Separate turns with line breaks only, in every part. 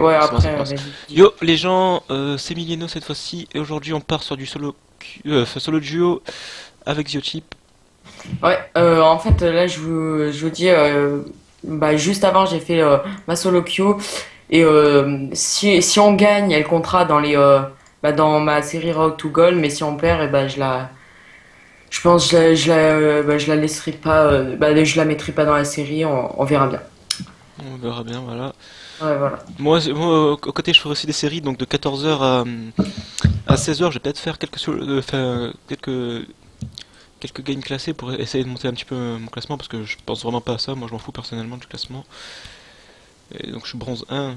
Ouais,
C'est bon, ça
après,
passe.
vas-y.
Yo les gens, c'est Milieno cette fois-ci, et aujourd'hui on part sur du solo duo avec Ziochip.
Ouais, en fait, là, je vous dis, bah, juste avant, j'ai fait ma solo queue. Et si on gagne, elle comptera dans ma série Road to Gold. Mais si on perd, et bah, je pense que je la laisserai pas, je la mettrai pas dans la série. On verra bien.
On verra bien, voilà.
Ouais, voilà.
Moi, au côté, je ferai aussi des séries, donc de 14h à 16h, je vais peut-être faire quelques games classés pour essayer de monter un petit peu mon classement, parce que je pense vraiment pas à ça, moi je m'en fous personnellement du classement. Et donc je suis bronze 1,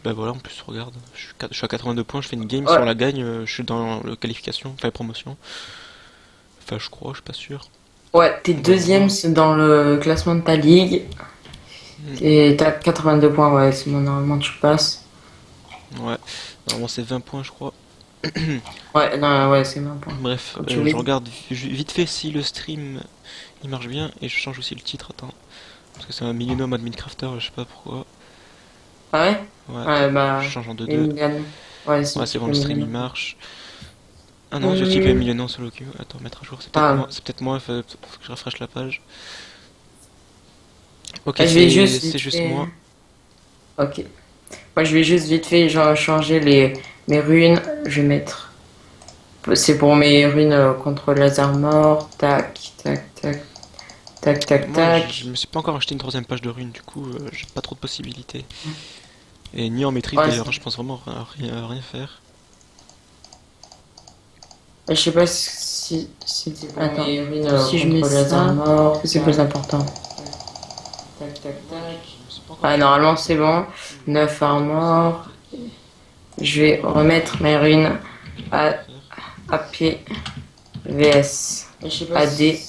bah voilà, en plus, regarde, je suis à 82 points, je fais une game, si on
Ouais,
la gagne, je suis dans la qualification, enfin la promotion. Enfin, je crois, je suis pas sûr.
ouais, t'es
On va
deuxième
voir.
dans le classement de ta ligue.
Hmm,
T'as 82 points, ouais, c'est bon, normalement tu passes.
ouais, normalement c'est 20 points, je crois.
Ouais, non, ouais, c'est bon point.
Bref,
Comme tu
je
veux.
regarde vite fait si le stream il marche bien, et je change aussi le titre, attends. Parce que c'est un Millennium Admin Crafter, je sais pas pourquoi.
Ah ouais?
Ouais,
Ouais,
je
bah,
change en 2-2.
Emiliano. Ouais, c'est
Ouais, c'est
type
bon, le stream il
Emiliano.
marche. Ah non, je type
Hum,
Millennium solo queue. Attends, mettre à jour,
ah,
c'est peut-être moi, faut que je rafraîche la page. Ok,
je vais juste
c'est
vite
juste
fait.
moi.
Ok. Moi, je vais juste vite fait genre, changer mes runes. Je vais mettre. C'est pour mes runes contre le laser mort. Tac, tac, tac, tac, tac,
Moi, je
tac.
me suis pas encore acheté une troisième page de runes, du coup, j'ai pas trop de possibilités. Et ni en maîtrise
Ouais,
d'ailleurs, je pense vraiment à rien faire.
je sais pas si c'est pour
Attends,
mes runes
si je
contre
mets
le laser
ça,
mort. C'est
tac,
plus important.
tac, tac,
Moi,
tac.
je me suis pas encore
Ouais,
acheté une
normalement,
troisième
c'est
page de
bon.
runes, du coup,
9
j'ai pas de
armor.
possibilité.
Je vais remettre mes runes
Je vais
à,
rien faire.
à pied. VS.
Je sais pas
AD.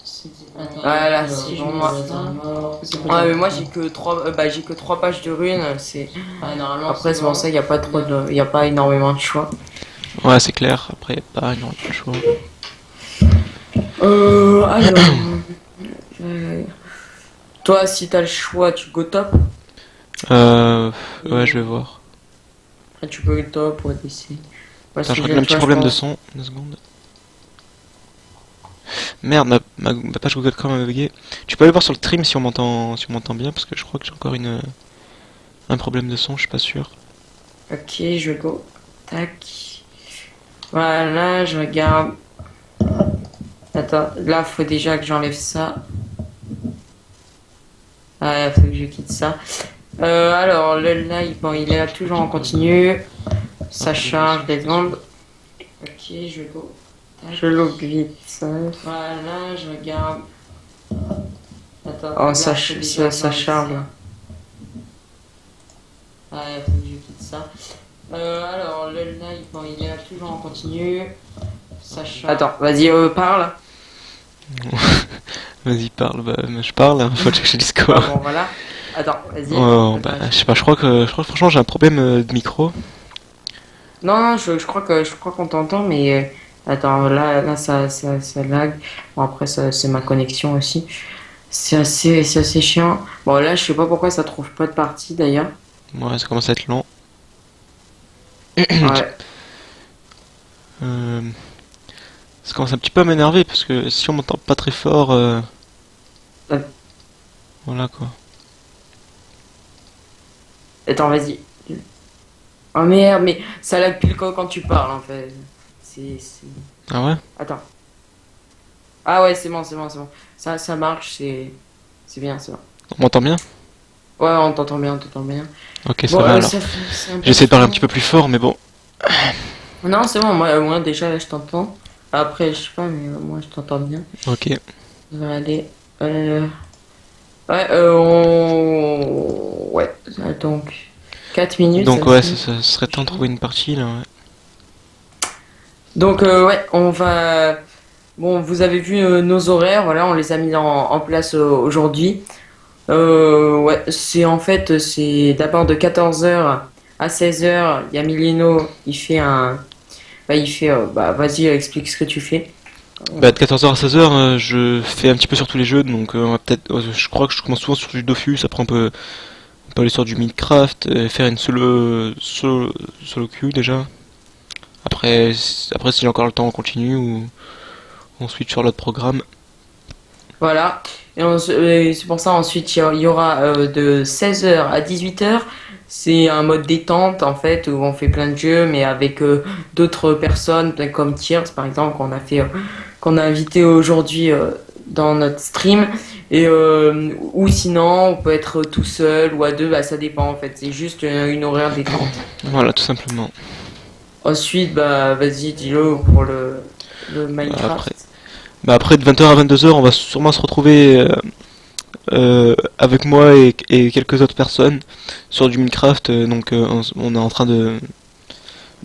si attends,
Voilà,
si
c'est
je
bon,
mets
moi.
ça, c'est plus
Ouais, mais moi
important.
j'ai que 3 pages de runes. C'est
Ouais, normalement
après
c'est
c'est pour
bon.
ça il y a pas trop de, il y a pas énormément de choix.
Ouais, c'est clair, après, y a pas énormément de choix.
Alors, euh, toi si t'as le choix, tu go top.
Euh, ouais,
Et
je vais voir.
après tu peux go top ou ADC. Moi
Attends, je
si j'ai
règle
le
un petit
choix, je
problème de
pense.
son, 2 secondes. Merde, ma page Google Chrome a bugué. Tu peux aller voir sur le stream si on m'entend bien, parce que je crois que j'ai encore un problème de son, je suis pas sûr.
Ok, je go. Tac. Voilà, je regarde. Attends, là faut déjà que j'enlève ça. Ah, faut que je quitte ça. Alors, le live, bon, il est là toujours en continu.
Un
Ça
problème de son,
charge
je
des
suis pas sûr.
secondes. Ok, je go. Je log vite. Ça. Voilà, je regarde.
Attends,
Oh,
là, faut déjà
ça
enlever
charge.
ça. Ah, faut que je quitte ça. Alors, le live, bon, il est là toujours en continu. Ça charge.
Attends, vas-y, parle.
Vas-y, parle, bah, je parle, hein, faut checker
Ah
Discord.
bon, voilà. Attends, vas-y.
Oh, bah,
Attends,
je sais pas, je crois que franchement j'ai un problème de micro.
non, non, je crois qu'on t'entend, mais attends, là, ça lag. Bon, après, ça, c'est ma connexion aussi. C'est assez chiant. Bon, là, je sais pas pourquoi ça trouve pas de partie d'ailleurs.
Ouais, ça commence à être lent.
Ouais.
Euh, Ça commence un petit peu à m'énerver, parce que si on m'entend pas très fort,
Euh,
voilà quoi.
Attends, vas-y. Oh merde, mais ça lag pile quand tu parles en fait. C'est...
Ah ouais?
Attends. Ah ouais, c'est bon. Ça marche, c'est bien, c'est bon.
On m'entend bien?
Ouais, on t'entend bien, on t'entend bien.
Ok, ça
Bon,
va alors.
c'est un peu
J'essaie de parler un
chiant.
petit peu plus fort, mais bon.
Non, c'est bon, moi déjà là je t'entends. Après, je sais pas, mais moi je t'entends bien.
Ok.
Ça va aller. Ouais, Ouais, donc 4 minutes,
Donc
ça
ouais,
serait.
ça serait temps de trouver une partie là, ouais.
Donc ouais, on va. Bon, vous avez vu nos horaires, voilà, on les a mis en place aujourd'hui. Ouais, c'est en fait, c'est d'abord de 14h à 16h, il y a Milino, il fait un. Bah, vas-y, explique ce que tu fais.
Bah de 14h à 16h, je fais un petit peu sur tous les jeux, donc on va peut-être. Je crois que je commence souvent sur du Dofus, après On peut aller sur du Minecraft, faire une solo queue déjà. Après si j'ai encore le temps on continue ou on switch sur l'autre programme.
Voilà. Et c'est pour ça ensuite il y aura de 16h à 18h. C'est un mode détente en fait où on fait plein de jeux mais avec d'autres personnes comme Tears par exemple qu'on a invité aujourd'hui dans notre stream et ou sinon on peut être tout seul ou à deux, bah ça dépend en fait. C'est juste une horaire détente.
Voilà, tout simplement.
Ensuite bah vas-y dis-le pour le Minecraft.
Après de 20h à 22h, on va sûrement se retrouver avec moi et quelques autres personnes sur du Minecraft. On est en train de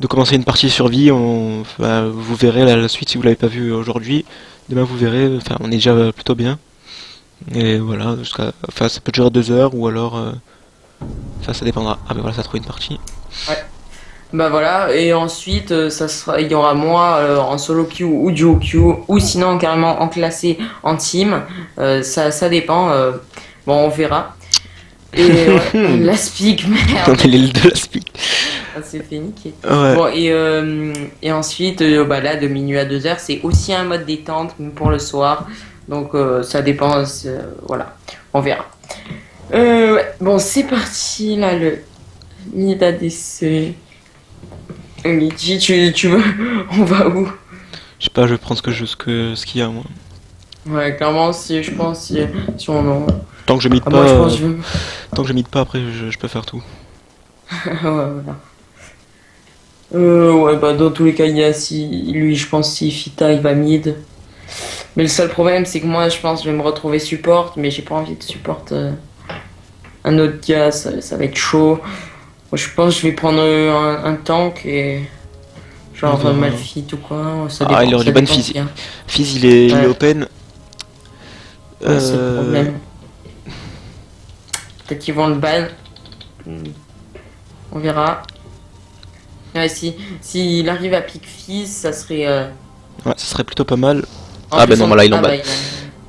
commencer une partie survie. Vous verrez la suite si vous l'avez pas vu aujourd'hui. Demain vous verrez. Enfin, on est déjà plutôt bien. Et voilà, ça peut durer 2 heures ou alors. Ça dépendra. Ah ben voilà, ça a trouvé une partie.
Ouais. Bah voilà, et ensuite il y aura moi en solo queue ou duo queue, ou sinon carrément en classé en team. Ça dépend. Bon, on verra. Et la speak,
On
merde,
est l'île de la speak.
on s'est fait niquer.
Ouais.
Bon, et ensuite, bah là, de minuit à 2h, c'est aussi un mode détente pour le soir. Donc ça dépend, voilà, on verra. Ouais. Bon, c'est parti, là, le mid ADC. Luigi, tu veux, on va où?
Je sais pas, je vais prendre ce qu'il y a moi.
Ouais, clairement, si je pense, si on en...
Tant que je mide
Ah,
pas,
moi, je pense que je vais...
tant que je mide pas, après je peux faire tout.
Ouais, voilà. Ouais, bah, dans tous les cas, il y a si... Lui, je pense, si Fita, il va mid. Mais le seul problème, c'est que moi, je pense que je vais me retrouver support, mais j'ai pas envie de support un autre gars, ça va être chaud. Moi, je pense que je vais prendre un tank et... Genre
On verra.
Malphite ou quoi, ça
Ah,
dépend.
il aurait
Ça
du ban
dépend
Fizz.
bien.
Fizz, il est
Ouais.
open.
Ouais, c'est le
Euh,
problème. Peut-être qu'ils vont le ban. On verra. Ouais, si il arrive à pick Fizz, ça serait.
Ouais, ça serait plutôt pas mal.
En
Ah
plus,
bah non, là il en
ah,
ban.
bah,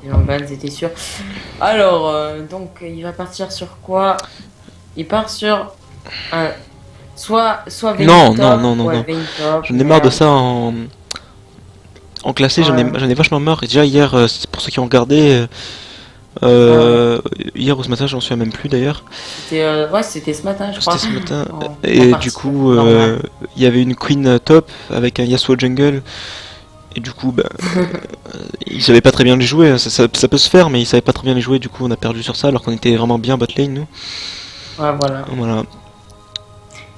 il en ban, c'était sûr. Alors, donc, il va partir sur quoi? Il part sur un. Soit Vayne
Non,
top,
non, non, non,
ouais,
non.
Vayne top,
J'en ai marre de
merde.
ça en classé,
Ouais.
j'en ai vachement marre. Et déjà hier, c'est pour ceux qui ont regardé, hier ou ce matin, j'en souviens même plus d'ailleurs.
C'était ce matin, je crois.
C'était ce matin.
En
Et
partie,
du coup,
normal.
il y avait une Queen top avec un Yasuo jungle. Et du coup, bah, ils savaient pas très bien les jouer. Ça peut se faire, mais ils savaient pas très bien les jouer. Du coup, on a perdu sur ça alors qu'on était vraiment bien bot lane, nous.
Ouais, voilà.
Voilà.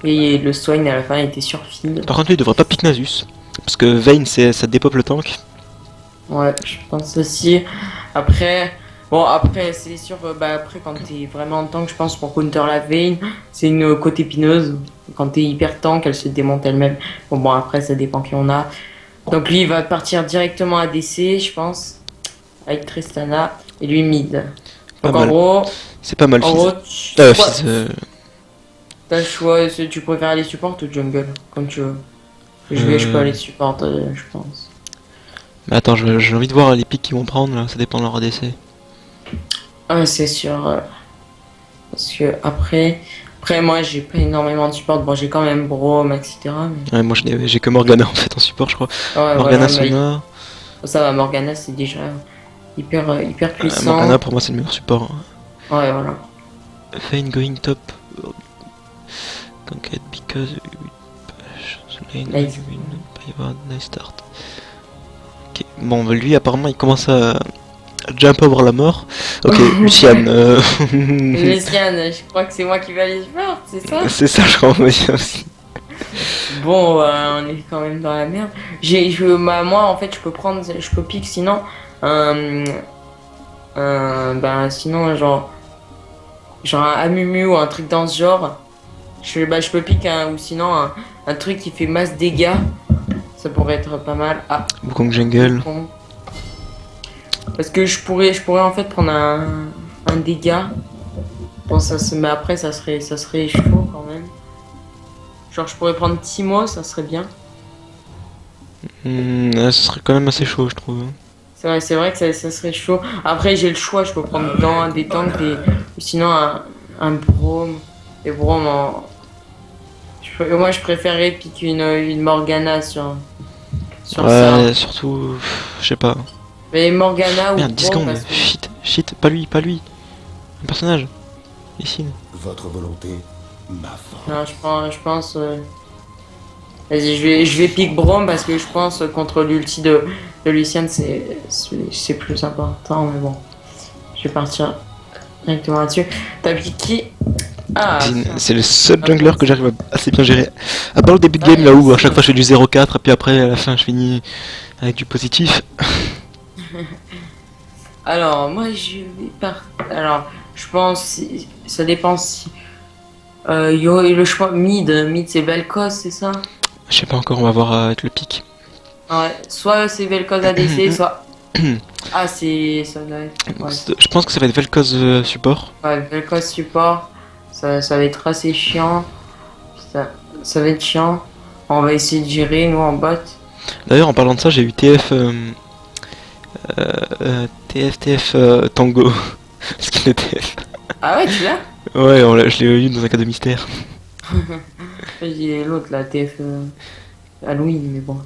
Et le Swain à la fin était sur feed.
Par contre, lui, il devrait pas pick Nasus. Parce que Vayne, ça dépop le tank.
Ouais, je pense aussi. Après, bon, après, c'est sûr, bah, après, quand t'es vraiment en tank, je pense pour counter la Vayne, c'est une côte épineuse. Quand t'es hyper tank, elle se démonte elle-même. Bon, après, ça dépend qui on a. Donc lui, il va partir directement à DC, je pense, avec Tristana, et lui mid.
Pas
Donc en
mal.
gros,
C'est pas mal,
en
Fizz.
gros,
Fizz,
t'as le choix, est-ce que tu préfères aller support ou jungle, comme tu veux. Je peux aller support, je pense.
Mais attends, j'ai envie de voir les picks qu'ils vont prendre là, ça dépend de leur ADC.
Ah, c'est sûr. Parce que après moi, j'ai pas énormément de support. Bon, j'ai quand même Braum, etc. Mais...
Ouais, moi j'ai que Morgana en fait en support, je crois.
Ouais,
Morgana,
voilà,
Sona.
ça va, Morgana, c'est déjà hyper puissant.
Morgana pour moi c'est le meilleur support.
Ouais, voilà.
Vayne going top. Conquête because lane
Nice.
win, pivot, nice start. Ok, bon bah, lui apparemment il commence à jump over la mort. Ok, Luciane.
Luciane, je crois que c'est moi qui vais aller support, c'est ça?
C'est ça je crois aussi.
Bon, on est quand même dans la merde. Moi, en fait, je peux pick sinon sinon genre un Amumu ou un truc dans ce genre. Je peux pick ou sinon un truc qui fait masse dégâts. Ça pourrait être pas mal. Ah,
Wukong jungle.
con. Parce que je pourrais en fait prendre un dégât. Bon, mais après, ça serait chaud quand même. Genre, je pourrais prendre Timo, ça serait bien.
Ça serait quand même assez chaud je trouve.
C'est vrai que ça serait chaud. Après, j'ai le choix, je peux prendre dans des tanks ou sinon un Braum. Et Braum en... Moi je préférais piquer une Morgana sur ça.
Ouais, surtout, je sais pas.
Mais Morgana ou
Merde, 10
Braum
secondes.
parce que...
Shit, pas lui, pas lui. Un personnage. Ici.
Votre volonté, ma force.
Non, je pense... Vas-y, je vais pique Braum parce que je pense contre l'ulti de Lucian c'est plus important, mais bon. Je vais partir directement là-dessus. T'as piqué... Ah,
C'est le seul jungler que j'arrive à assez bien gérer. À part le début de
Ah,
game là où à
c'est
chaque fois je fais du 0-4 et puis après à la fin je finis avec du positif.
alors, moi je vais Alors, je pense... Ça dépend si... je pense mid c'est Vel'Koz, c'est ça?
Je sais pas encore, on va voir avec le pic.
Ouais, soit c'est Vel'Koz ADC, soit... Ah, c'est... Ça doit être... Ouais,
Je pense que ça va être Vel'Koz support.
ouais Vel'Koz support, ça va être assez chiant. Ça va être chiant. On va essayer de gérer, nous, en bot.
D'ailleurs en parlant de ça j'ai eu TF Tango. Skin de TF.
Ah ouais, tu l'as?
Ouais, je l'ai eu dans un cas de mystère.
Vas-y, l'autre, là, TF... Halloween, mais bon.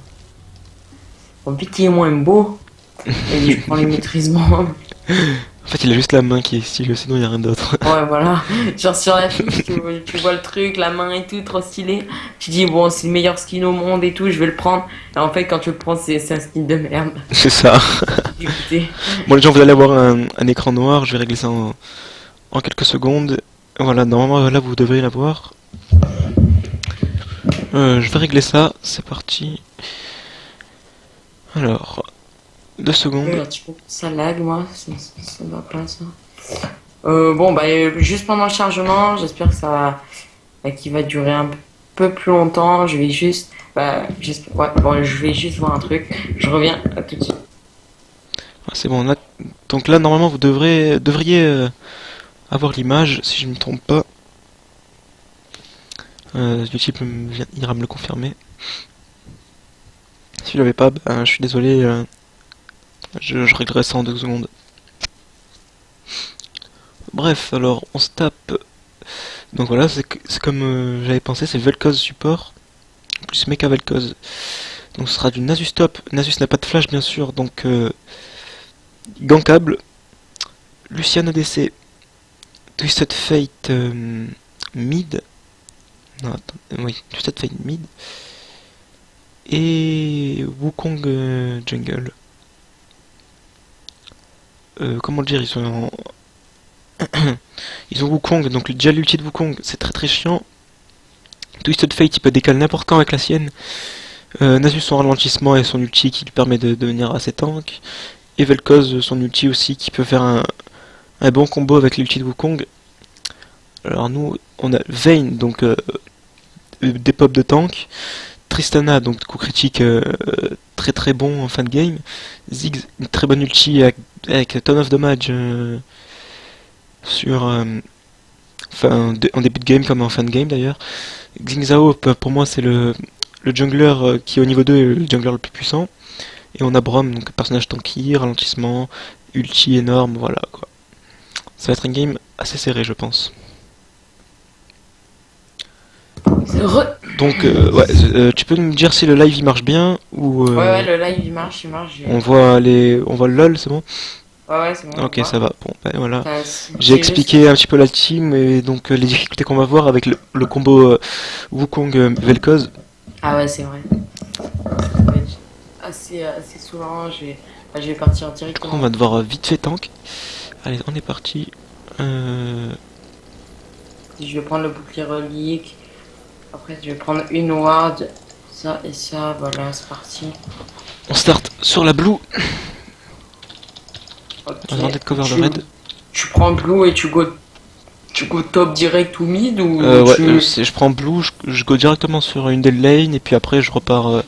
Bon, vite, il est moins beau. Et je prends les maîtrisements.
En fait il a juste la main qui est stylée, sinon il y a rien d'autre.
Ouais, voilà. Genre sur la fiche, tu vois le truc, la main et tout, trop stylé. Tu dis, bon, c'est le meilleur skin au monde et tout, je vais le prendre. Et en fait, quand tu le prends, c'est un skin de merde.
C'est ça.
Écoutez.
Bon les gens vous allez avoir un écran noir, je vais régler ça en quelques secondes. Voilà, normalement là vous devriez l'avoir. Je vais régler ça, c'est parti. Alors, 2 secondes.
Tu trouves que ça lag, moi, ça va pas, ça. Bon, bah, juste pendant le chargement, j'espère que qu'il va durer un peu plus longtemps. Je vais juste, ouais, bon, je vais juste voir un truc. Je reviens à tout de suite.
Ah, c'est bon, là, donc là normalement vous devriez avoir l'image si je ne me trompe pas. YouTube ira me le confirmer. Si je l'avais pas, ben, je suis désolé, je réglerai ça en 2 secondes. Bref, alors on se tape. Donc voilà, c'est comme j'avais pensé, c'est Vel'Koz support plus Mecha Vel'Koz. Donc ce sera du Nasus top. Nasus n'a pas de flash bien sûr, donc gankable. Lucian ADC. Twisted Fate mid. Non, attends, oui, Twisted Fate mid. Et Wukong jungle. Comment le dire, ils sont ils ont Wukong, donc déjà l'ulti de Wukong, c'est très très chiant. Twisted Fate, il peut décaler n'importe quand avec la sienne. Nasus son ralentissement et son ulti qui lui permet de devenir assez tank. Et Vel'Koz son ulti aussi qui peut faire un bon combo avec l'ulti de Wukong. Alors nous, on a Vayne, donc des pop de tank. Tristana, donc coup critique très très bon en fin de game. Ziggs, une très bonne ulti avec ton of damage sur en début de game comme en fin de game d'ailleurs. Xing Zhao, pour moi c'est le jungler qui au niveau 2 est le jungler le plus puissant. Et on a Braum, donc personnage tanky, ralentissement, ulti énorme, voilà quoi. Ça va être une game assez serrée je pense. Donc tu peux me dire si le live il marche bien ou
Ouais, le live il marche.
on voit le LOL, c'est bon?
Ouais, c'est bon.
Ok, ça va. Bon, ben voilà.
J'ai
J'ai expliqué un petit peu la team et donc les difficultés qu'on va voir avec le combo Wukong Vel'Koz.
Ah ouais, c'est vrai. Ça va être assez souvent, je vais partir
Du coup,
directement.
on va devoir vite fait tank. Allez, on est parti.
Je vais prendre le bouclier relique. Après, je vais prendre une ward. Ça et ça, voilà, c'est parti.
On start sur la blue.
Ok.
On va d'être cover de red.
Tu prends blue et tu go top direct ou mid ou
Ouais,
tu...
je prends blue, je go directement sur une des lanes et puis après je repars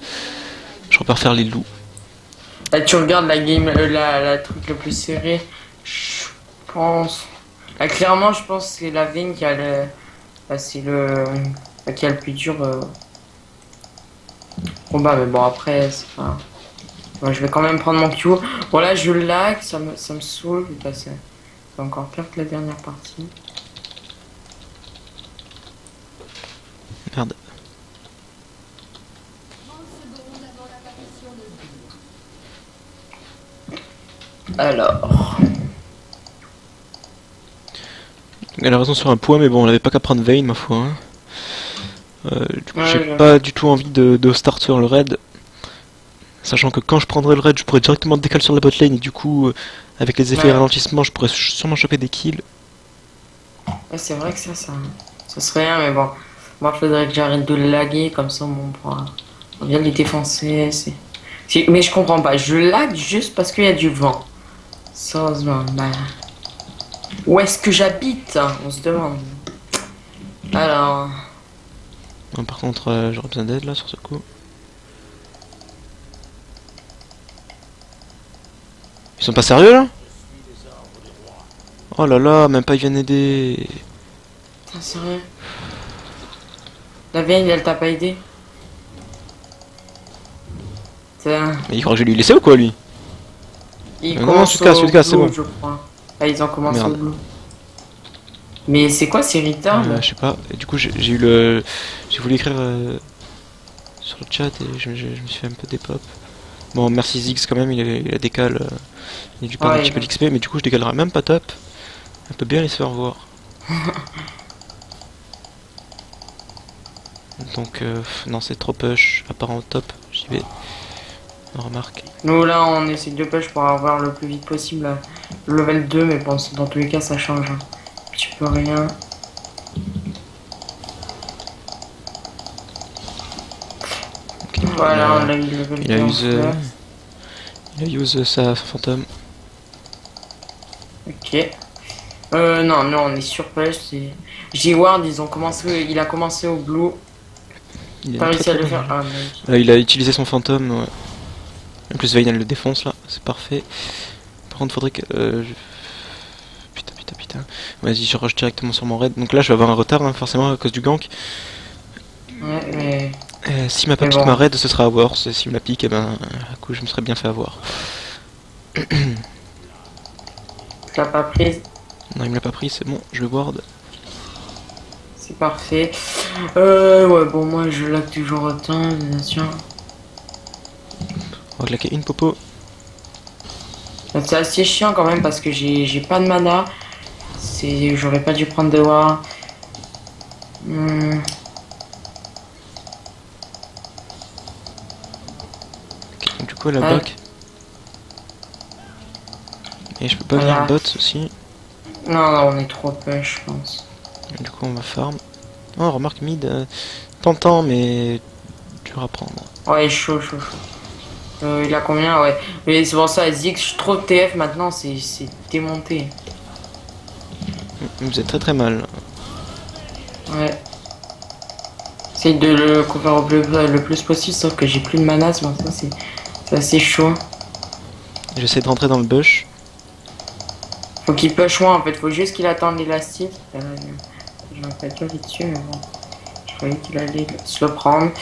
faire les loups.
Là, tu regardes la game, la truc le plus serré. Je pense. Là, clairement, je pense que c'est la Vayne qui a le. Qui a le plus dur combat, mais bon, après, c'est pas. Moi, je vais quand même prendre mon Q. Bon, là, je lag, ça me saoule. C'est encore pire que la dernière partie.
Merde.
Alors.
Elle a raison sur un point, mais bon, on avait pas qu'à prendre Vayne, ma foi. Hein. Du coup,
Ouais,
j'ai
j'avoue.
pas du tout envie de start sur le raid. Sachant que quand je prendrai le raid, je pourrais directement décaler sur la bot lane et du coup, avec les effets
Ouais.
ralentissement, je pourrais sûrement choper des kills.
Ouais, c'est vrai que ça serait rien, mais bon. Moi, il faudrait que j'arrête de laguer, comme ça, on vient les défoncer. Mais je comprends pas, je lag juste parce qu'il y a du vent. Sérieusement, bah. Où est-ce que j'habite? On se demande. Alors.
Non, par contre, j'aurais besoin d'aide là sur ce coup. Ils sont pas sérieux là? Oh là là, même pas ils viennent aider.
Putain, sérieux? La vieille, elle t'a pas aidé? Putain,
Mais il croit que je vais lui laisser ou quoi lui?
ils
non,
commencent
tu te casses,
au
tu te casses, c'est
blue,
bon.
je crois. Ah, ils ont commencé
Merde.
au blue. Mais c'est quoi ces retards?
Je sais pas. Et du coup, j'ai eu le. J'ai voulu écrire sur le chat et je me suis fait un peu des pop. Bon, merci Ziggs quand même, il a décalé. Il a dû perdre
Ouais,
un petit peu d'XP, mais du coup, je décalerai même pas top. On peut bien les se faire voir. Donc, non, c'est trop push. À part en top, j'y vais. On remarque.
Nous là on essaie de push pour avoir le plus vite possible le level 2 mais bon dans tous les cas ça change. Hein. Tu peux rien.
Okay,
Voilà on a eu le level
il
2
a
en
use,
fleur.
il a use sa fantôme.
Ok. Non on est sur push. J-Ward il a commencé au blue.
Il
T'as
est
réussi
très,
à le
très
faire?
bon.
Ah non.
Il a utilisé son fantôme. Ouais. En plus, Vayne elle le défonce là, c'est parfait. Par contre, faudrait que. Putain. Vas-y, je rush directement sur mon raid. Donc là, je vais avoir un retard, hein, forcément, à cause du gank.
Ouais mais.
S'il m'a pas
Mais
piqué
bon.
ma raid, ce sera à Wars. Et s'il me la pique, eh ben, à coup, je me serais bien fait avoir.
Tu l'as pas prise.
Non, il me l'a pas pris, c'est bon, je vais ward.
C'est parfait. Ouais bon moi je lag toujours autant bien sûr.
On va claquer une popo.
C'est assez chiant quand même parce que j'ai pas de mana. J'aurais pas dû prendre de war.
Ok, donc du coup, elle a
Ouais.
bloc. Et je peux pas
Voilà.
venir bot aussi.
Non, on est trop push, je pense.
Du coup, on va farm. Oh, remarque mid. Tentant, mais dur à prendre.
Ouais, chaud. Il a combien? Ouais. Mais c'est pour ça, Ziggs, je suis trop TF maintenant, c'est démonté.
Vous êtes très très mal.
Ouais. J'essaie de le couvrir le plus possible, sauf que j'ai plus de mana, c'est pour ça, c'est assez chaud.
J'essaie de rentrer dans le bush.
Faut qu'il push moins en fait, faut juste qu'il attende l'élastique. J'aurais pas dû aller dessus, mais bon. Je croyais qu'il allait se le prendre.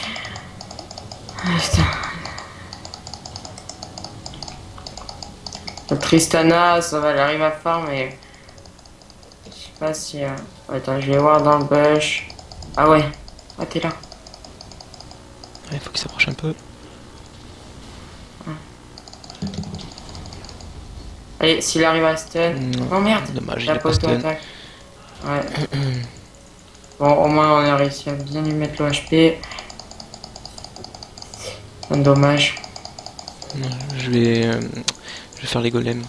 Ah, putain. La Tristana, ça va, elle arrive à farm, mais. Je sais pas si. Attends, je vais voir dans le bush. Ah ouais. Ah, t'es là.
Il faut qu'il s'approche un peu.
Allez, s'il arrive à stun.
Non,
Oh merde.
dommage, il
La
est pas
pause
stun.
attaque. Ouais. Bon, au moins on a réussi à bien lui mettre le HP. Dommage.
Je vais faire les golems.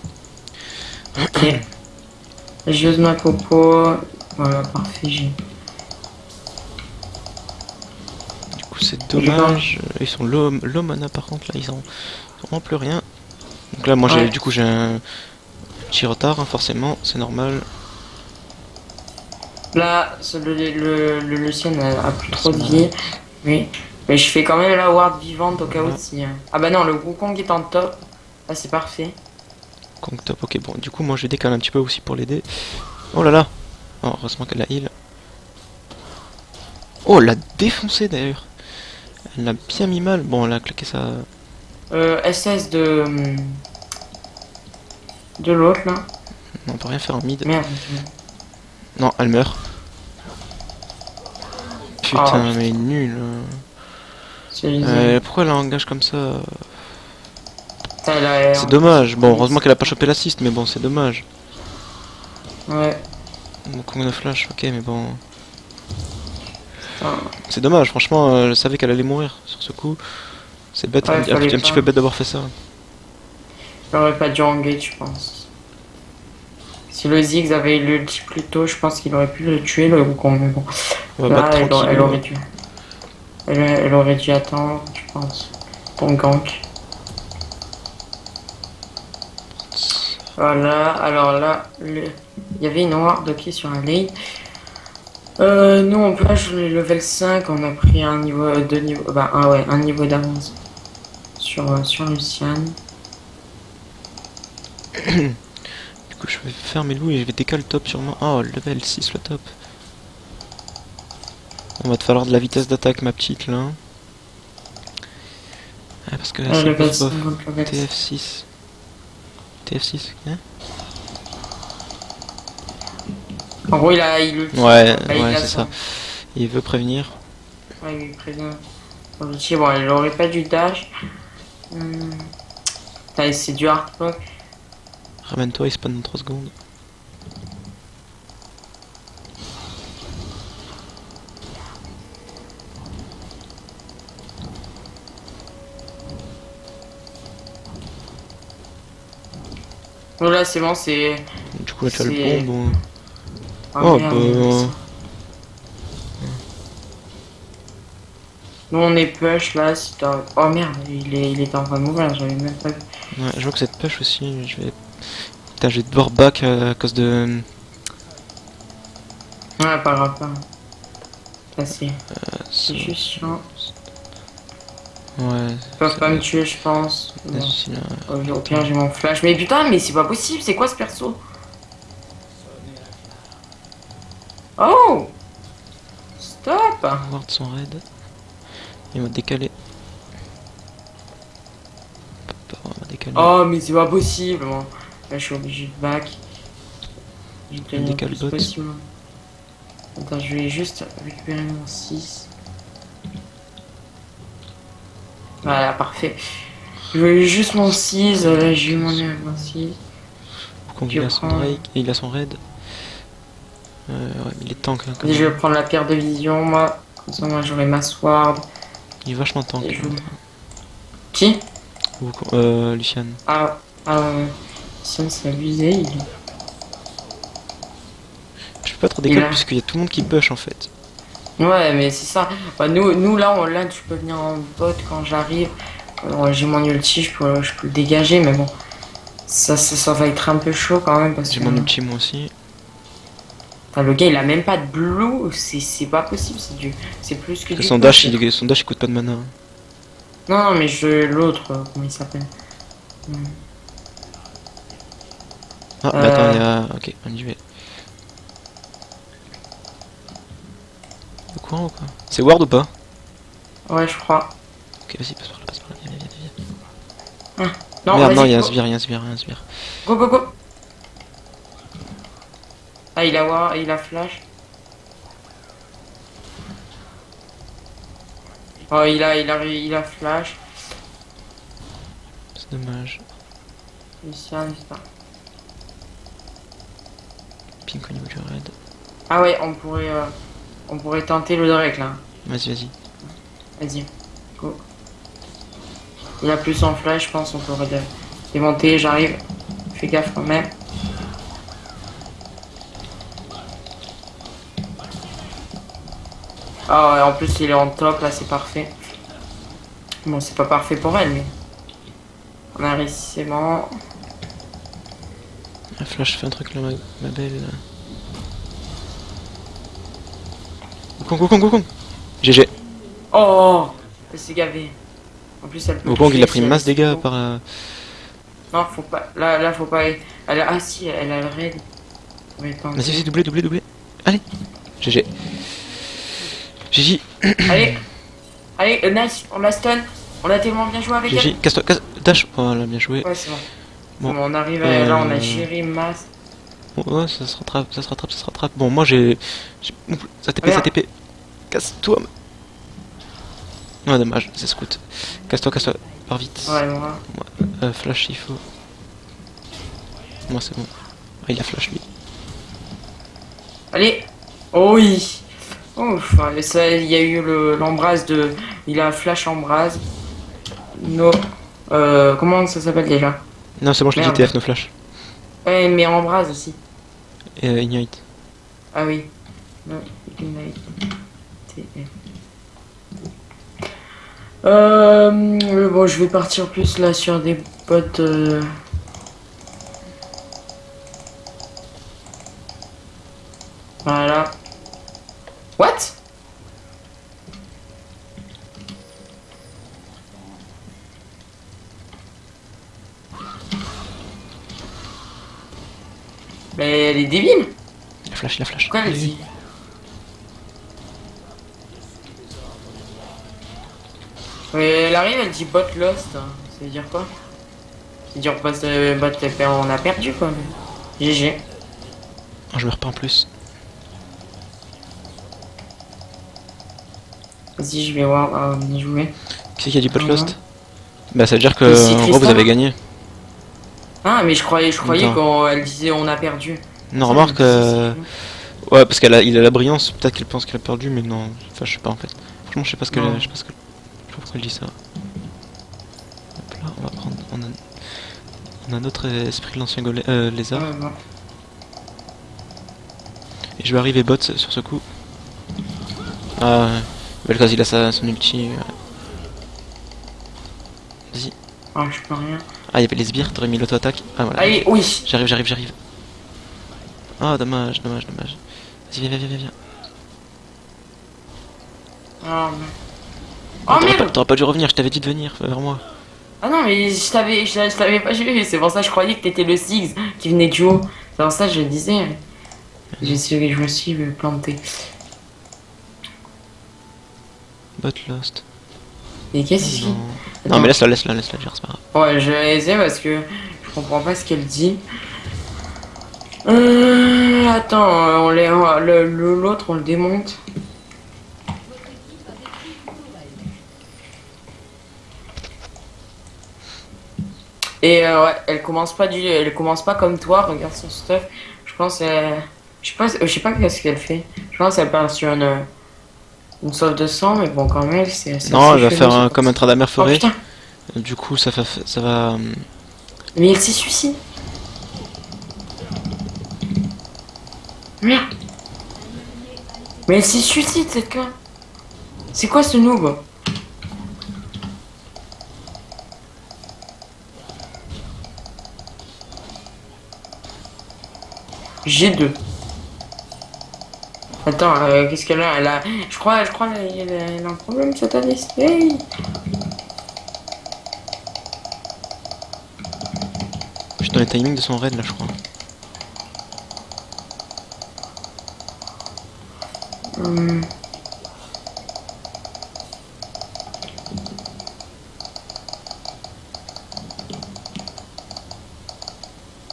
Ok. J'use ma popo. Voilà, parfait.
Du coup, c'est dommage. Ils sont low mana par contre, là, ils ont vraiment plus rien. Donc là, moi,
Ouais.
j'ai un petit retard, hein, forcément, c'est normal.
Là, le Lucien a plus trop de vie. Oui. Mais je fais quand même la ward vivante au cas où
Ouais.
si. Ah bah non, le Wukong est en top. Là, c'est parfait.
Kong top, ok, bon, du coup, moi, je décale un petit peu aussi pour l'aider. Oh là là. Oh, heureusement qu'elle a heal. Oh, elle l'a défoncé d'ailleurs. Elle l'a bien mis mal. Bon, elle a claqué ça.
SS de l'autre là.
On peut rien faire en mid.
Merde.
Non, elle meurt. putain, mais nul. Pourquoi elle engage comme ça? C'est dommage. Bon, heureusement qu'elle a pas chopé l'assist, mais bon, c'est dommage.
Ouais.
Bon, combien de flash? Ok, mais bon.
Putain.
C'est dommage, franchement, je savais qu'elle allait mourir sur ce coup. C'est bête,
Ouais,
un
fallait
petit
pas.
peu bête d'avoir fait ça.
J'aurais pas dû engage, je pense. Si le Ziggs avait eu l'ulti plus tôt, je pense qu'il aurait pu le tuer, le Wukong. Mais bon,
On va
là,
battre tranquille.
elle aurait dû. Elle aurait dû attendre, je pense. Ton gank. Voilà, alors là, il y avait une ward ok sur un lane. Nous on plage le level 5, on a pris un niveau, deux niveaux, bah un niveau d'avance sur Luciane.
Du coup, je vais faire mes loups et je vais décaler le top sûrement. Oh, level 6 le top. On va te falloir de la vitesse d'attaque, ma petite là. Ah, parce que là, c'est
Level
bof
5
bof.
contre level 6.
TF6. TF6, hein?
En gros, il ulti.
Ouais,
Bah, il
ouais,
a
c'est ça. Il veut prévenir.
Ouais, il prévient. Son ulti, bon, il aurait pas dû dash. Putain, c'est du hard block.
Ramène-toi, il spawn dans 3 secondes.
Donc là, c'est bon, c'est.
Du coup, là, tu as
C'est-
le bombe.
Ah,
Oh,
merde,
bah.
Nous on est push là, si t'as. Oh merde, il est en train de mourir, j'avais même pas vu.
Ouais, je vois que cette push aussi, je vais. Putain, je vais devoir back à cause de.
Ouais, pas grave, pas grave. Là, c'est
ça-
juste chiant.
Ouais,
Ils peuvent pas me tuer, je pense.
là,
Bon.
celui-là.
Au pire, j'ai mon flash. Mais putain, mais c'est pas possible, c'est quoi ce perso? Oh! Stop!
Ward son raid. Il va décaler. On va décaler.
Oh, mais c'est pas possible, moi. Là, je suis obligé de back. Je vais tenir le
décale
plus
bot.
possible. Attends, je vais juste récupérer mon 6. Voilà, parfait. Je veux juste mon 6, là j'ai eu mon 6.
Wukong, il a son Drake et il a son raid. Ouais, il est tank hein, quand
Et je
même.
vais prendre la paire de vision, moi. Comme ça, moi j'aurai ma sword.
Il est vachement tank.
Et je-
l'autre.
Qui?
Lucian.
Ah ouais, ouais. Ça, c'est abusé.
Je peux pas trop
Il
décaler
a-
puisqu'il y a tout le monde qui push en fait.
Ouais, mais c'est ça. Bah, nous là, là, tu peux venir en bot quand j'arrive. J'ai mon ulti, je peux le dégager, mais bon. Ça va être un peu chaud quand même parce
J'ai
que.
mon ulti moi aussi.
Enfin, le gars il a même pas de blue, c'est pas possible, c'est plus que du
Son
push.
dash, son dash il coûte pas de mana.
Non, non, mais l'autre, comment il s'appelle?
Ah, bah attends, il y a. Ok, on y va. Au courant ou quoi? C'est Ward ou pas?
Ouais, je crois.
Ok, vas-y, passe par là, viens.
Non,
Merde, non,
vas-y,
il y a un
go,
sbire, il y a un sbire, il y a un sbire.
go, go, go. Ah, il a flash. Oh, il a flash.
C'est dommage.
Lucian, putain.
Pink au niveau du raid.
Ah ouais, on pourrait tenter le Drake là.
Vas-y, vas-y.
Vas-y, go. Il a plus son flash, je pense, on pourrait démonter, j'arrive. Fais gaffe quand même. Ah ouais, en plus il est en top, là c'est parfait. Bon, c'est pas parfait pour elle, mais... On a réussi, c'est bon.
La flash fait un truc là, ma belle. Wukong. GG.
Oh, elle s'est gavée. En plus, elle peut
Wukong
tuer
il a
si
pris une
elle
masse
est
dégâts
trop.
par.
Non, faut pas. Là, faut pas. Ah si, elle a le raid. Mais pas
Vas-y, vas-y, doublé. Allez. GG. GG.
Allez, nice, on l'a stun. On a tellement bien joué avec
GG. Casse-toi, dash. Voilà, bien joué.
elle. Ouais, c'est bon.
Bon.
Bon, on arrive à... Là, on a géré masse.
Bon, ouais, ça se rattrape. Bon, moi j'ai. Ouh, ça TP,
Merde.
ça TP. Casse-toi. Non, dommage, c'est scout. Casse-toi, pars vite.
Ouais, moi.
Flash il faut. Moi c'est bon. Ah, il a flash lui.
Allez. Oh oui. Ouf, ça, il y a eu l'embrase de... Il a flash embrase. No. Comment ça s'appelle déjà?
Non, c'est bon, je l'ai dit
Merde.
TF no flash.
Ouais, mais embrase aussi.
Et ignite.
Ah oui. No, ignite. TF. Bon, je vais partir plus là sur des bots. Voilà. What? Mais elle est débile.
Il a flash.
Pourquoi elle dit? Mais elle arrive, elle dit bot lost. Ça veut dire quoi? Ça veut dire on a perdu quoi. GG.
Oh, je meurs pas en plus.
Vas-y, je vais voir y jouer.
Qui c'est qui a dit bot
Ah,
lost?
non.
Bah ça veut dire que
Ici,
en gros vous
Tristan.
avez gagné.
Ah, mais je croyais
Attends.
qu'elle disait on a perdu.
Non,
Ça,
remarque.
elle disait,
Ouais, parce il a la brillance, peut-être qu'elle pense qu'elle a perdu, mais non. Enfin, je sais pas en fait. Franchement, je sais pas ce qu'elle.
Non.
Je sais pas pourquoi elle dit ça. Hop là, on va prendre. On a notre esprit de l'ancien
c'est
lézard.
ouais, bon.
Et je vais arriver bot sur ce coup. Ah, Vel'Koz il a son ulti. Vas-y.
Ah, je peux rien.
Ah, il y avait les sbires, t'aurais mis l'auto-attaque. Ah, voilà.
Allez, oui.
J'arrive. Ah, dommage. Vas-y, viens.
Ah, mais... Oh merde.
T'aurais pas dû revenir, je t'avais dit de venir vers moi.
Ah non, mais je t'avais pas vu. C'est pour ça que je croyais que t'étais le Six qui venait du haut. C'est pour ça que je disais. Je me suis planté.
Bot lost.
Et qu'est-ce qu'il...
Non, mais laisse-la dire, c'est pas grave.
Ouais, je vais essayer parce que je comprends pas ce qu'elle dit. Attends, l'autre on le démonte. Et ouais, elle commence pas comme toi. Regarde son stuff. Je pense, je sais pas qu'est-ce qu'elle fait. Je pense qu'elle part sur une sauve de sang, mais bon quand même c'est.
Non,
assez
elle va
chelou,
faire
c'est
comme un tradamère
Oh
forêt.
putain,
Du coup, ça va.
mais elle s'est suicide. Merde. Mais elle s'est suicide cette con. C'est quoi ce noob? G2. Attends, qu'est-ce qu'elle a? Je crois elle a un problème cette année. Hey.
Je suis dans les timings de son raid là, je crois.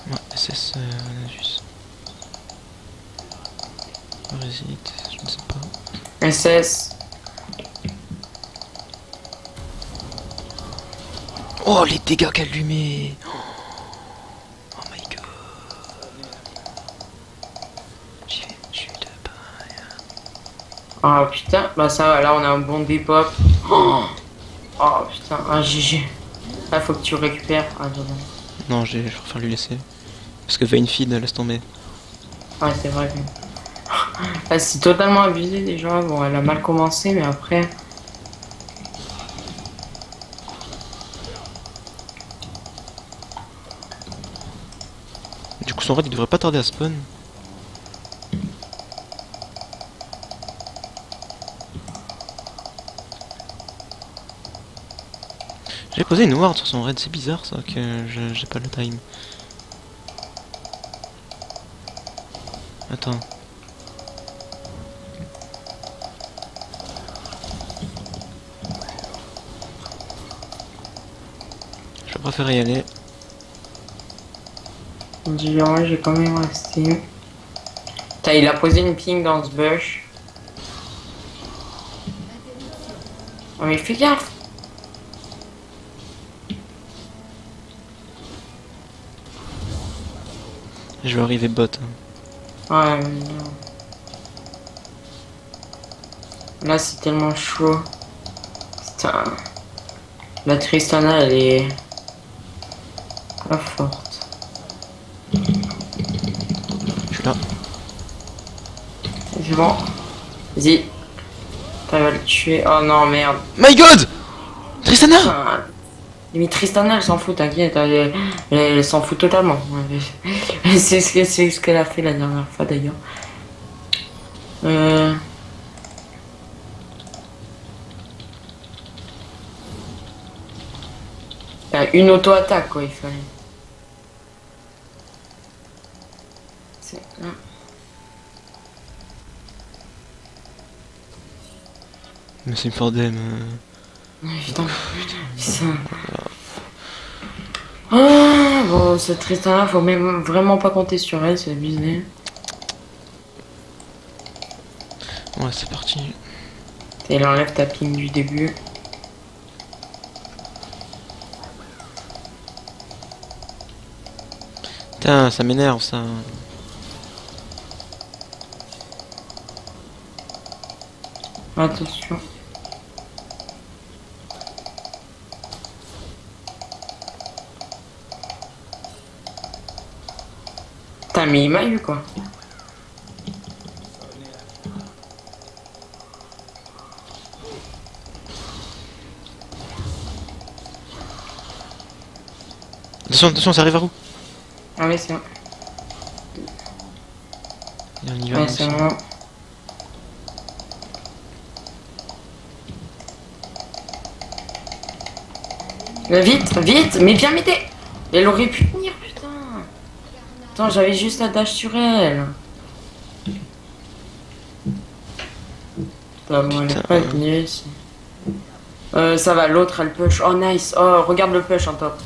Ouais, SS Nasus. Résite, je ne sais pas.
SS.
Oh, les dégâts qu'elle lui met! Oh my god! J'y vais, je suis de paille.
Oh putain, bah ça va, là on a un bon dépop. Oh, oh putain, un GG. Là faut que tu récupères. Ah,
Non, je préfère lui laisser. Parce que Vayne feed, laisse tomber.
ouais, c'est vrai. Ah, c'est totalement abusé déjà. Bon, elle a mal commencé, mais après.
Du coup, son raid il devrait pas tarder à spawn. J'ai posé une ward sur son raid, c'est bizarre ça que j'ai pas le time. Attends. Je préfère y aller.
Dis, ouais, j'ai quand même resté. Putain, il a posé une ping dans ce bush. Oh, mais fais gaffe.
Je vais arriver bot.
Ouais, mais non. Là, c'est tellement chaud. Putain. La Tristana, elle est pas forte.
Je suis là.
C'est bon. Vas-y. T'arrives à le tuer. Oh non, merde.
My god! Tristana!
Putain. Mais Tristana, elle s'en fout, t'inquiète. Elle s'en fout totalement. C'est ce qu'elle a fait la dernière fois, d'ailleurs. Une auto-attaque, quoi, il fallait. C'est...
Mais c'est une Fordem.
Putain, putain. Ah, bon, cette Tristana, faut même vraiment pas compter sur elle, c'est abusé.
Ouais, c'est parti.
Et elle enlève ta ping du début.
Putain, ça m'énerve ça.
Attention. Putain, mais il m'a eu, quoi.
Attention, attention, ça arrive à où?
Ah oui, c'est bon.
Et on y va.
Ouais, c'est bon. Vite, vite, mais bien m'aider. Elle aurait pu tenir, putain. Attends, j'avais juste la dash sur elle. Putain, bon, elle est pas venue ici. Ça va, l'autre elle push. Oh nice. Oh, regarde le push en top.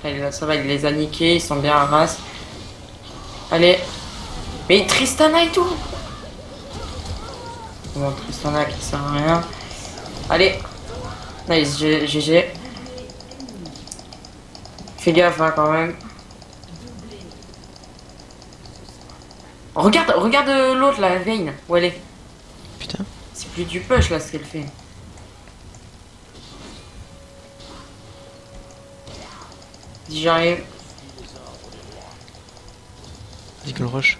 Allez, ça va, il les a niqués, ils sont bien à race. Allez. Mais Tristana et tout. Bon, Tristana qui sert à rien. Allez. Nice, GG. Fais gaffe hein, quand même. Regarde, regarde l'autre là, Vayne. Où elle est.
Putain.
C'est plus du push là ce qu'elle fait. Dis j'arrive.
Dis que le rush.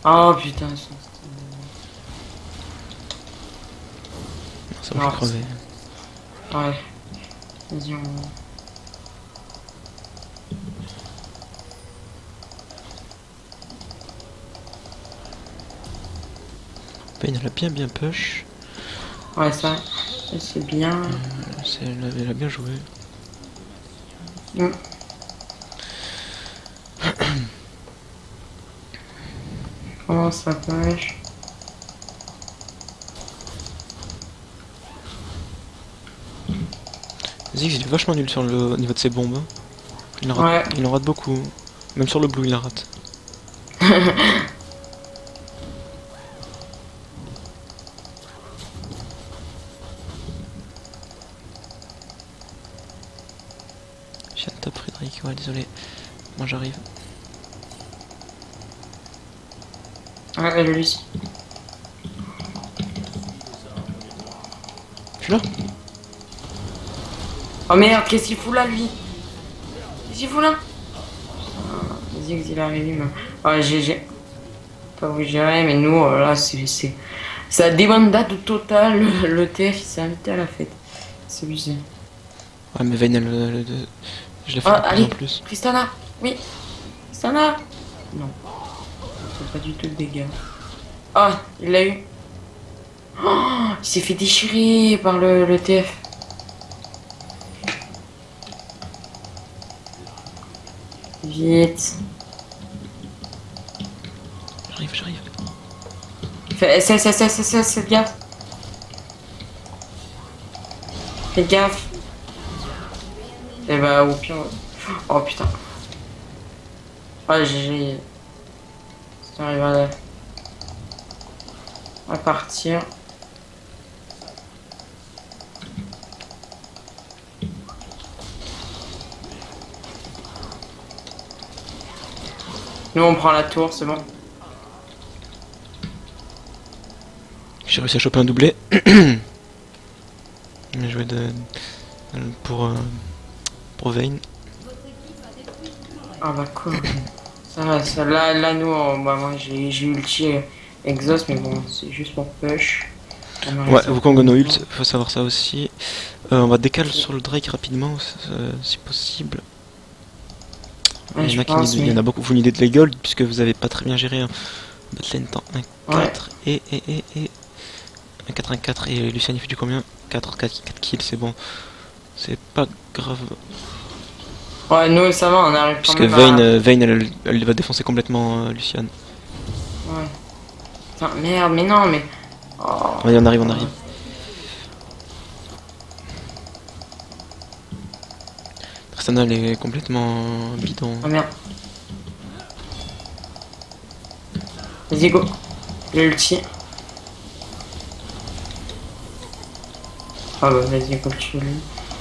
Oh putain.
Ça va,
Non,
je crever.
Ouais. Vas-y, on...
Pain, elle a bien push.
Ouais, ça c'est bien.
Elle a bien joué.
Mm. Comment ça pêche?
Ziggs il est vachement nul sur le au niveau de ses bombes. Il en
Ouais.
rate, il en rate beaucoup. Même sur le blue il la rate. J'ai un top Frédéric, ouais désolé. Moi j'arrive.
Ouais, lui.
Je suis là.
Oh merde, qu'est-ce qu'il fout là lui? Qu'est-ce qu'il fout là? Vas-y, il a arrivé, mais... Ouais, GG. Pas vous gérer, mais nous, là, c'est... Ça débandade total, le TF, il s'est invité à la fête. C'est abusé.
Ouais mais Vayne je l'ai fait
Ah,
de plus
allez,
en plus.
Tristana. Oui, Tristana. Non, c'est pas du tout le dégât. Ah, il l'a eu. Oh, il s'est fait déchirer par le TF. Vite.
J'arrive.
Fais gaffe. Fais gaffe. Et bah au pire. Oh putain. Ah GG. Ça arrive à la... On va partir. Nous on prend la tour, c'est bon.
J'ai réussi à choper un doublé. J'ai joué pour Vayne.
Ah bah cool. Ça va, ça, là nous, bah moi j'ai ulti exhaust, mais bon, c'est juste pour push.
Ouais, Wukong no ult, faut savoir ça aussi. On va décaler sur le Drake rapidement, si possible.
Ouais,
il y en a beaucoup, vous need de les gold, puisque vous avez pas très bien géré un botlane temps 1-4 et 1-4-1-4 et Lucian il fait du combien 4 kills, c'est bon. C'est pas grave.
Ouais, nous ça va, on arrive
Puisque
quand même
Vayne elle va défoncer complètement Lucian.
Ouais. Putain, merde, mais non, mais... Oh.
Ouais, on arrive. Tristana elle est complètement bidon.
Oh merde. Vas-y, go. L'ulti. Ah bah vas-y, go, tu lui.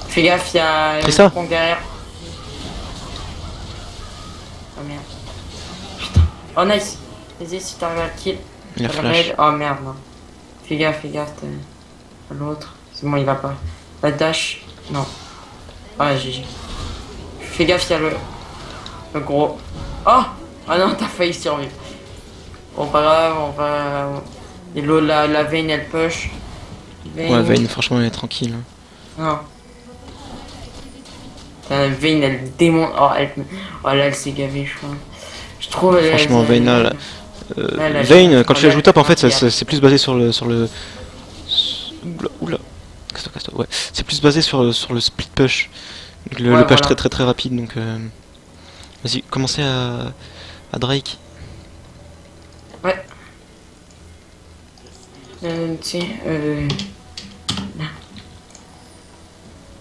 Fais gaffe, il y a
Trista
Wukong derrière. Oh merde. Putain. Oh nice. Vas-y, si t'arrives à le kill.
Il a flash.
Oh merde, non. Fais gaffe, t'es... L'autre. C'est bon, il va pas. La dash. Non. Ah, GG. Fais gaffe, il y a le gros. Oh! Ah non, t'as failli survivre. Bon, pas grave, on va... Et l'autre, la Vayne, elle push.
Ouais, Vayne, franchement, elle est tranquille.
Non. Vayne, elle démonte. Oh, là, elle s'est gavée, je crois. Je trouve...
Franchement, Vayne, là... Vayne, quand tu la joues top, en fait, c'est plus basé sur le... Oula. Casse-toi. Ouais, c'est plus basé sur le split push. Le push très rapide, donc... Vas-y, commencez à Drake.
Ouais. Tiens,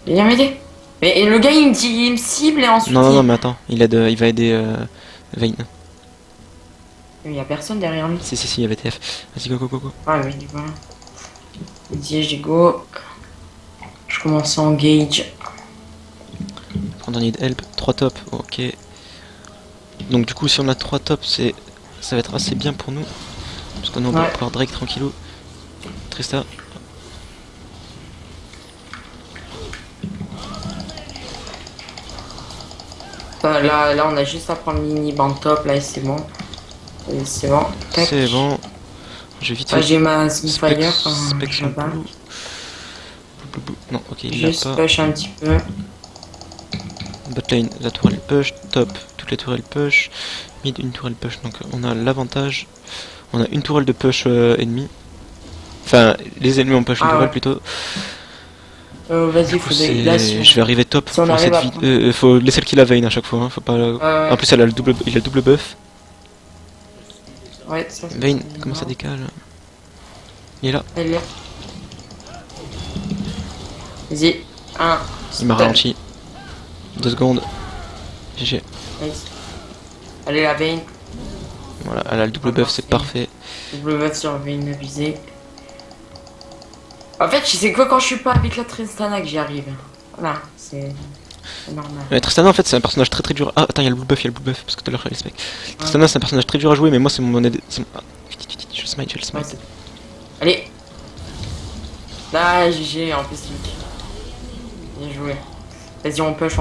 viens m'aider. Mais le gars, il me cible et ensuite...
Non, mais attends, il va aider Vayne.
Il y a personne derrière lui.
Si, il y avait TF. Vas-y, go.
Ah oui, voilà. Vas-y, j'ai go. Je commence à engage.
Quand on need help, 3 tops, ok. Donc du coup, si on a 3 tops, ça va être assez bien pour nous. Parce qu'on va pouvoir Drake tranquillou. Trista.
Là, on a juste à prendre mini band top, là, et c'est bon. C'est bon.
C'est bon. Je vais vite.
J'ai ma Spire.
Non, ok, il
juste
l'a pas.
push un petit peu.
Botlane, la tour elle push. Top, toutes les tours elles push. Mid, une tour elle push. Donc on a l'avantage. On a une tourelle de push ennemie. Enfin, les ennemis ont push une tourelle plutôt.
Vas-y, faut des...
Je vais arriver top.
Si
faut laisser le kill à Vayne à chaque fois. Hein. Faut pas... En plus, il a le double buff.
Ouais, ça,
Vayne, comment ça décale? Il est là.
Elle est là. Vas-y.
Il m'a ralenti. 2 secondes. GG.
Nice. Allez, la Vayne.
Voilà, elle a le double buff, c'est parfait.
Double buff sur Vayne abusé. En fait, c'est que quand je suis pas avec la Tristana que j'y arrive. Voilà, c'est normal.
Tristana, en fait, c'est un personnage très dur. Ah, attends, il y a le blue buff, parce que tout à l'heure, il spec. Tristana, c'est un personnage très dur à jouer, mais moi, c'est mon aide. Je le smite.
Ouais, allez. Là, GG, en plus, bien joué. Vas-y, on push.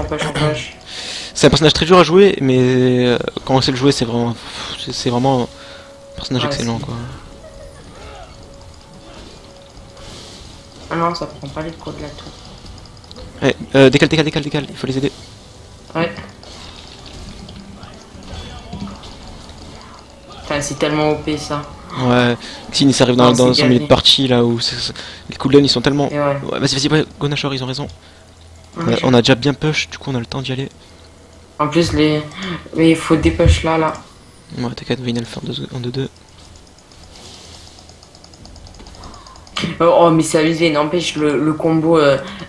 C'est un personnage très dur à jouer, mais quand on sait le jouer, c'est vraiment un personnage excellent, quoi.
Ah non, ça prend pas les codes de la tour.
Ouais, décale, il faut les aider.
Ouais. Enfin, c'est tellement OP ça.
Ouais, Xin ça arrive dans son milieu de partie là où les cooldowns ils sont tellement.
Ouais,
vas-y, go Nashor, ils ont raison. On a déjà bien push, du coup on a le temps d'y aller.
En plus, mais il faut des push là.
Ouais, t'inquiète, Vayne le faire en 2-2.
Oh, mais c'est abusé, n'empêche le combo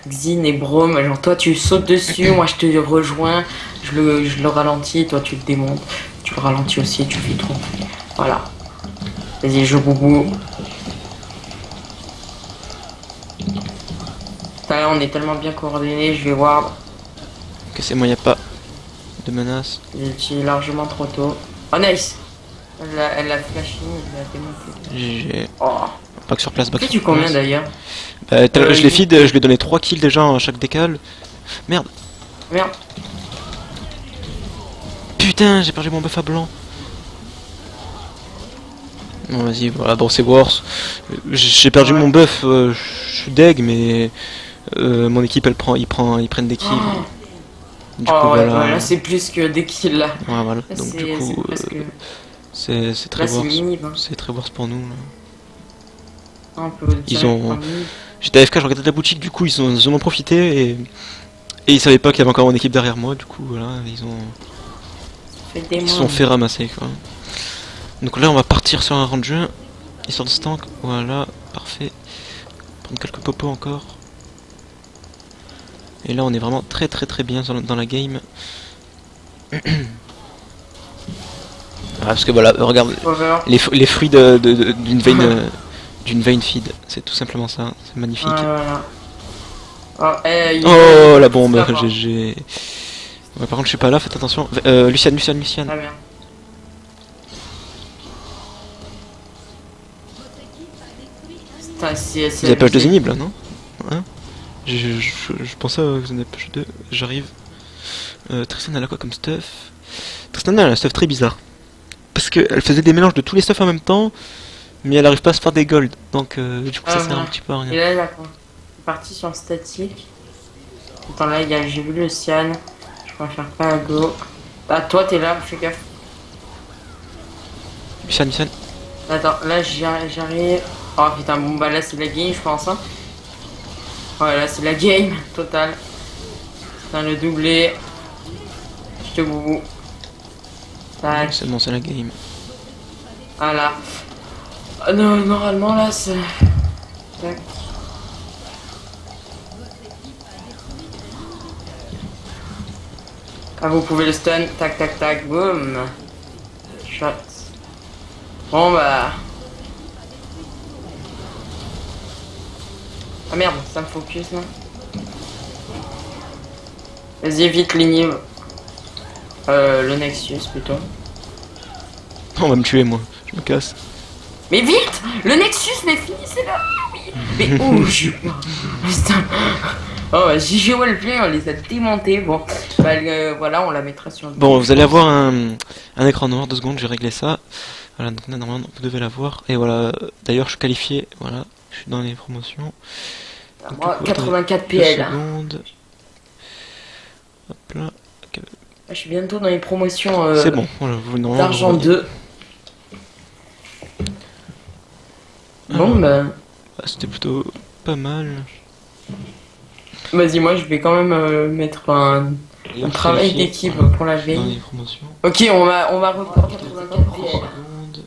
Xin et Braum. Genre, toi tu sautes dessus, moi je te rejoins, je le ralentis, toi tu le démontes. Tu le ralentis aussi, tu fais tout. Voilà. Vas-y, je boubou. Là, on est tellement bien coordonnés, je vais voir.
Ok, c'est moi, y a pas de menace.
J'ai tiré largement trop tôt. Oh nice. Elle a flashé, elle a démonté.
GG.
Oh.
Back sur place, back
T'as
sur
tu combien
place.
d'ailleurs?
Je l'ai feed, je lui ai donné 3 kills déjà à chaque décale. Merde.
Merde.
Putain, j'ai perdu mon buff à blanc. Bon, vas-y, voilà, bon, c'est worse. J'ai perdu
Ouais.
mon buff, je suis deg, mais mon équipe, ils prennent des kills. Du coup,
Oh ouais,
voilà.
ouais, là c'est plus que des kills là.
Ouais, voilà.
Là,
Donc, du
c'est
coup,
presque.
c'est très
Là c'est
worse.
minime. Hein.
C'est très worse pour nous. Là.
On peut
Ils
direct
ont-
prendre minime.
J'étais AFK, je regardais la boutique, du coup, ils en ont profité et ils savaient pas qu'il y avait encore mon équipe derrière moi, du coup, voilà,
Fait des
ils se
mains.
sont fait ramasser, quoi. Donc là, on va partir sur un round de jeu, histoire de stank, voilà, parfait. Prendre quelques popos encore. Et là, on est vraiment très bien dans la game. Ah, parce que voilà, regarde,
Over.
les fruits d'une vein feed, c'est tout simplement ça, c'est magnifique.
Voilà. Oh,
Oh, la
va
bombe,
l'avoir.
GG. Ouais, par contre, je suis pas là, faites attention. Luciane.
Très bien. Putain,
Vous avez page 2 inhibe là, non? Hein? Je pensais que vous en avez page 2, j'arrive. Tristan elle a quoi comme stuff? Tristan elle a un stuff très bizarre. Parce qu'elle faisait des mélanges de tous les stuffs en même temps, mais elle arrive pas à se faire des gold. Donc du coup ça sert un petit peu à
Et
rien.
là, la partie sur statique. Attends, là, j'ai vu le Cyan. Je préfère pas la go. Ah, toi, t'es là, fais gaffe.
Luciane.
Attends, là, j'arrive. Oh putain, bon, bah là, c'est la game, je pense. Hein. Ouais, là, c'est la game totale. Putain, le doublé. Je te boubou. Tac,
C'est bon, c'est la game.
voilà. Ah, non, normalement, là, c'est. Tac. Ah, vous pouvez le stun. Tac, tac, tac, boum. Shot. Bon, bah. Ah merde, ça me focus là. Vas-y, vite, l'inhibe. Le Nexus plutôt.
On va me tuer moi, je me casse.
Mais vite! Le Nexus, mais finissez là! Oui. Mais oh, je putain. Oh, JG Wellplay, on les a démontés. Bon, bah, voilà, on la mettra sur le.
Bon, vous allez avoir un écran noir, 2 secondes, j'ai réglé ça. Voilà, donc là, normalement vous devez l'avoir. Et voilà, d'ailleurs je suis qualifié, voilà, je suis dans les promotions. Donc,
Moi,
du coup, attendez
84
2
PL.
secondes. Hop là.
Je suis bientôt dans les promotions
C'est bon, voilà, vous normalement,
d'argent
vous voyez.
2. Bon, bah.
Ah, c'était plutôt pas mal.
Vas-y, moi je vais quand même mettre un travail
Qualifié,
d'équipe
voilà,
pour la
je suis dans
veille.
les promotions.
Ok, on va reprendre 84 PL.
Secondes.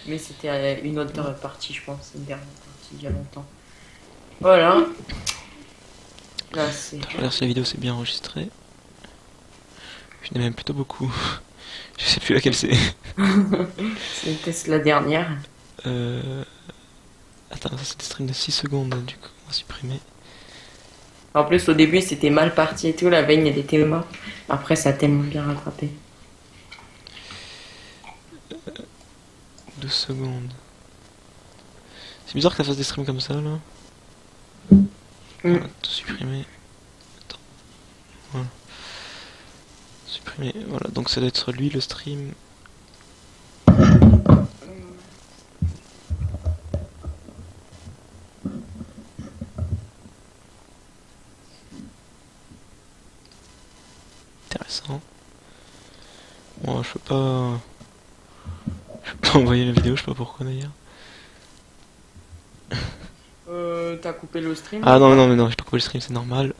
Mais c'était une autre partie, je pense, une dernière partie il y a longtemps. Voilà. Là, c'est.
Je regarde si la vidéo s'est bien enregistrée. Je n'ai même plutôt beaucoup. Je sais plus laquelle c'est.
C'était la dernière.
Attends, ça c'est des streams de 6 secondes, du coup, on va supprimer.
En plus, au début, c'était mal parti et tout. La veille, elle était morte. Après, ça a tellement bien rattrapé.
2 secondes. C'est bizarre que ça fasse des streams comme ça là. Voilà, tout supprimer. Attends. Voilà. Supprimer. Voilà, donc ça doit être lui le stream. Intéressant. Bon, je peux pas. Je peux pas envoyer la vidéo, je sais pas pourquoi d'ailleurs.
T'as coupé le stream?
Ah non, mais non, j'ai pas coupé le stream, c'est normal.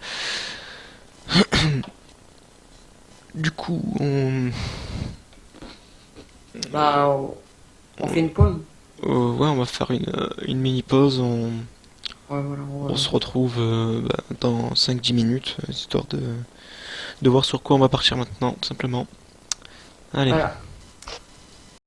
Du coup,
Bah, on fait une pause.
ouais, on va faire une mini pause.
Ouais, voilà,
On se retrouve dans 5-10 minutes, histoire de voir sur quoi on va partir maintenant, tout simplement. Allez.
Voilà.